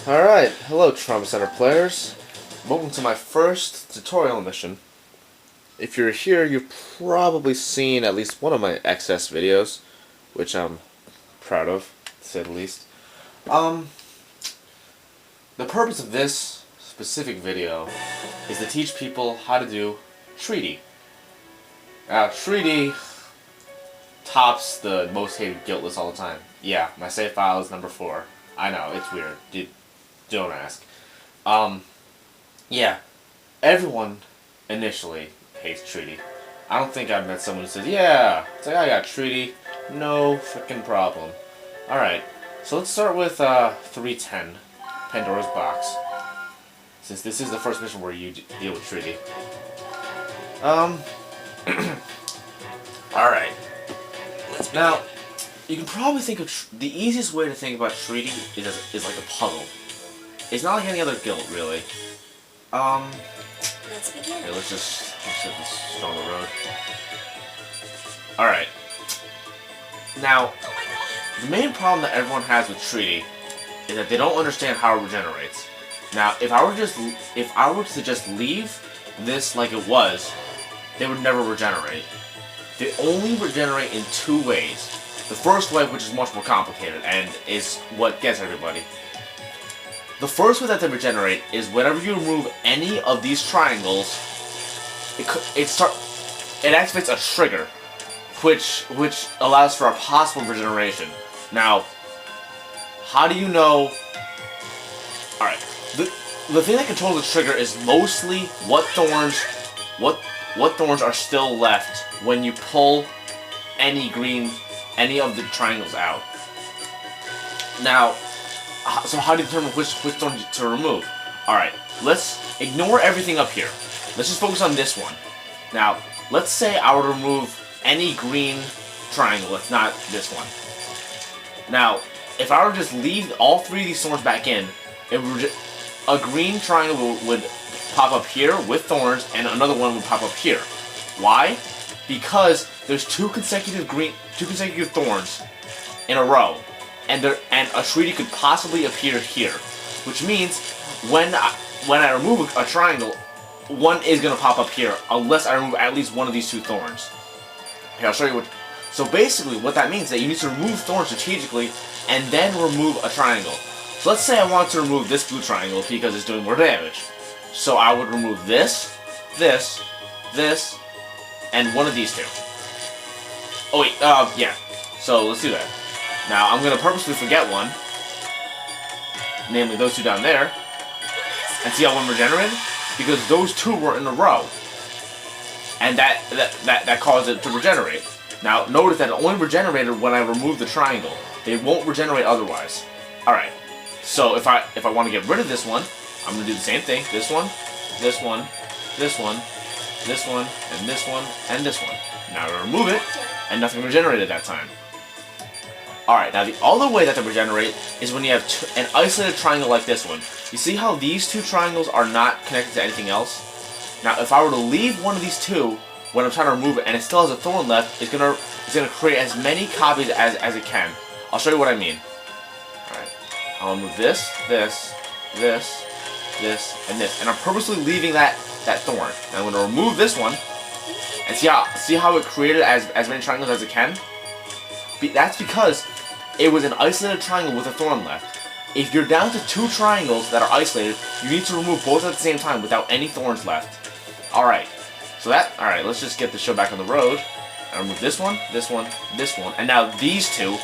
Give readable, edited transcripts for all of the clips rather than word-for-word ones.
Alright, hello Trauma Center players. Welcome to my first tutorial mission. If you're here, you've probably seen at least one of my XS videos, which I'm proud of, to say the least. The purpose of this specific video is to teach people how to do Triti. Now, Triti tops the most hated guilt list all the time. Yeah, my save file is number 4. I know, it's weird. Don't ask. Yeah, everyone initially hates Triti. I don't think I've met someone who says, yeah, it's like I got Triti, no freaking problem. Alright, so let's start with 310, Pandora's box. Since this is the first mission where you deal with Triti. Alright. Now, you can probably think of the easiest way to think about Triti is like a puzzle. It's not like any other guild, really. Let's begin. Okay, let's just set this on the road. Alright. Now, the main problem that everyone has with Triti is that they don't understand how it regenerates. Now, if I were to just leave this like it was, they would never regenerate. They only regenerate in 2 ways. The first way, which is much more complicated, and is what gets everybody. The first way that they regenerate is whenever you remove any of these triangles, it activates a trigger, which allows for a possible regeneration. Now, how do you know? All right, the thing that controls the trigger is mostly what thorns are still left when you pull any of the triangles out. Now, so how do you determine which thorn to remove? Alright, let's ignore everything up here. Let's just focus on this one. Now, let's say I were to remove any green triangle, it's not this one. Now, if I were to just leave all 3 of these thorns back in, a green triangle would pop up here with thorns, and another one would pop up here. Why? Because there's two consecutive thorns in a row, and a Triti could possibly appear here, which means when I remove a triangle, one is gonna pop up here unless I remove at least one of these 2 thorns. Here, I'll show you what. So basically, what that means is that you need to remove thorns strategically and then remove a triangle. So let's say I want to remove this blue triangle because it's doing more damage. So I would remove this, this, and one of these 2. Oh wait, yeah. So let's do that. Now I'm gonna purposely forget one, namely those 2 down there, and see how one regenerated? Because those 2 were in a row, and that caused it to regenerate. Now notice that it only regenerated when I removed the triangle. They won't regenerate otherwise. All right. So if I want to get rid of this one, I'm gonna do the same thing. This one, this one, this one, this one, and this one, and this one. Now I remove it, and nothing regenerated that time. Alright, now the other way that they regenerate is when you have an isolated triangle like this one. You see how these 2 triangles are not connected to anything else? Now if I were to leave one of these 2 when I'm trying to remove it and it still has a thorn left, it's gonna create as many copies as it can. I'll show you what I mean. Alright, I'll remove this, this, this, and this, and I'm purposely leaving that thorn. And I'm going to remove this one, and see how it created as many triangles as it can? That's because it was an isolated triangle with a thorn left. If you're down to 2 triangles that are isolated, you need to remove both at the same time without any thorns left. Alright, alright, let's just get the show back on the road. I remove this one, this one, this one, and now these 2,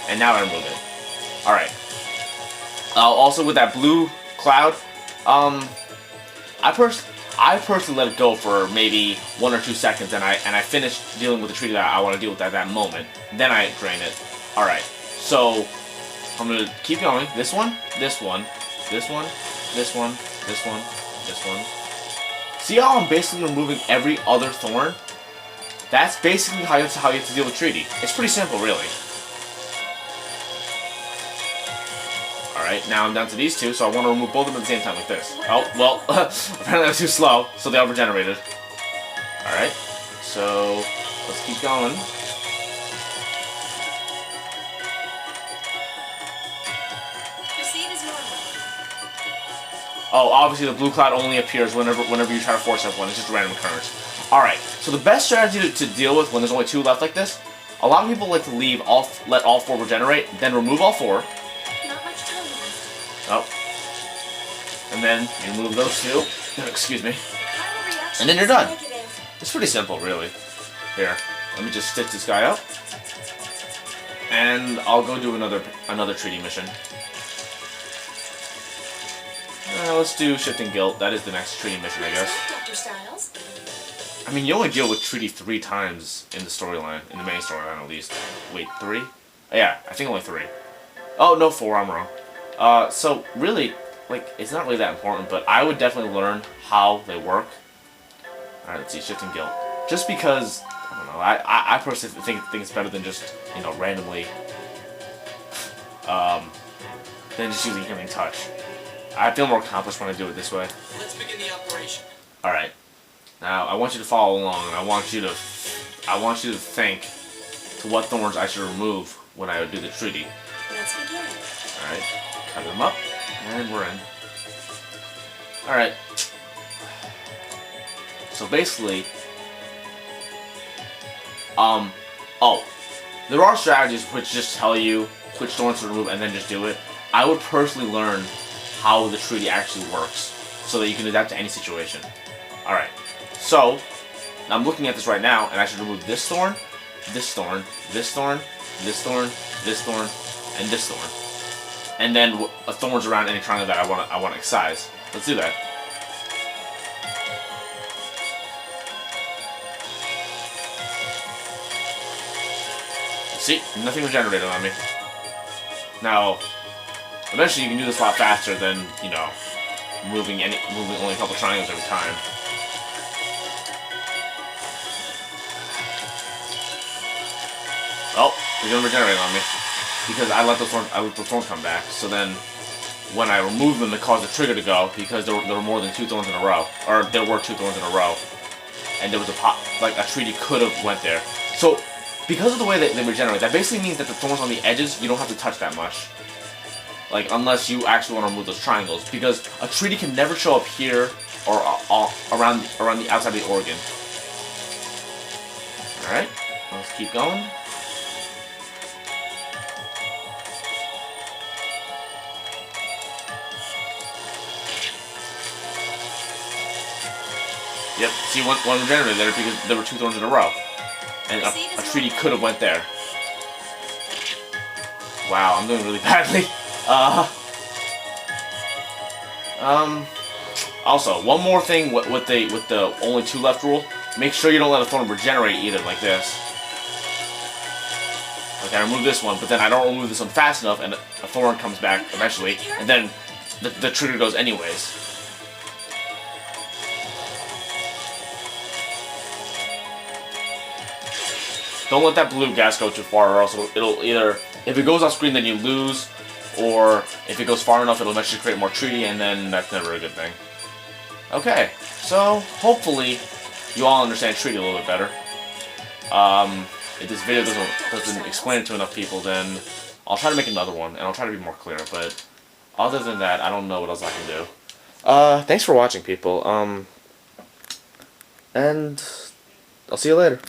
and now I remove it. Alright. Also with that blue cloud, I personally let it go for maybe 1 or 2 seconds, and I finished dealing with the Triti that I want to deal with at that moment. Then I drain it. Alright, so I'm going to keep going. This one, this one, this one, this one, this one, this one. See how I'm basically removing every other thorn? That's basically how you have to deal with Triti. It's pretty simple, really. Alright, now I'm down to these 2, so I want to remove both of them at the same time like this. Oh, well, apparently I was too slow, so they all regenerated. Alright, so let's keep going. Oh, obviously the blue cloud only appears whenever you try to force up one. It's just a random occurrence. Alright, so the best strategy to deal with when there's only 2 left like this, a lot of people like to let all 4 regenerate, then remove all 4. Not much time left. Oh. And then you remove those 2. Excuse me. Final reaction And then you're is done. negative. It's pretty simple, really. Here, let me just stitch this guy up. And I'll go do another treaty mission. Let's do Shifting Guilt. That is the next treaty mission, I guess. Dr. Styles. I mean, you only deal with treaty 3 times in the storyline, in the main storyline at least. Wait, 3? Yeah, I think only 3. Oh, no, 4, I'm wrong. So, really, like, it's not really that important, but I would definitely learn how they work. Alright, let's see, Shifting Guilt. Just because, I don't know, I personally think it's better than just, you know, randomly, than just using Healing Touch. I feel more accomplished when I do it this way. Let's begin the operation. Alright. Now, I want you to follow along, and I want you to think to what thorns I should remove when I do the treaty. Let's begin. Alright. Cut them up, and we're in. Alright. So basically, oh, there are strategies which just tell you which thorns to remove and then just do it. I would personally learn how the treaty actually works so that you can adapt to any situation. Alright, so I'm looking at this right now, and I should remove this thorn, this thorn, this thorn, this thorn, this thorn, and this thorn. And then thorns around any triangle that I want to excise. Let's do that. See, nothing regenerated on me. Now, eventually you can do this a lot faster than, you know, moving only a couple triangles every time. Oh, they're gonna regenerate on me because I let the thorns come back. So then, when I remove them, it caused the trigger to go because there were more than 2 thorns in a row, or there were 2 thorns in a row, and there was a treaty could have went there. So, because of the way that they regenerate, that basically means that the thorns on the edges you don't have to touch that much. Like, unless you actually want to remove those triangles, because a treaty can never show up here or around the outside of the organ. All right, let's keep going. Yep, see, one regenerated there because there were 2 thorns in a row, and a treaty could have went there. Wow, I'm doing really badly. Also, one more thing with the only 2 left rule. Make sure you don't let a thorn regenerate either, like this. Like, I remove this one, but then I don't remove this one fast enough, and a thorn comes back eventually, and then the trigger goes anyways. Don't let that blue gas go too far, or else it'll either, if it goes off screen, then you lose, or if it goes far enough, it'll eventually create more treaty, and then that's never a good thing. Okay, so hopefully you all understand treaty a little bit better. If this video doesn't explain it to enough people, then I'll try to make another one, and I'll try to be more clear. But other than that, I don't know what else I can do. Thanks for watching, people. And I'll see you later.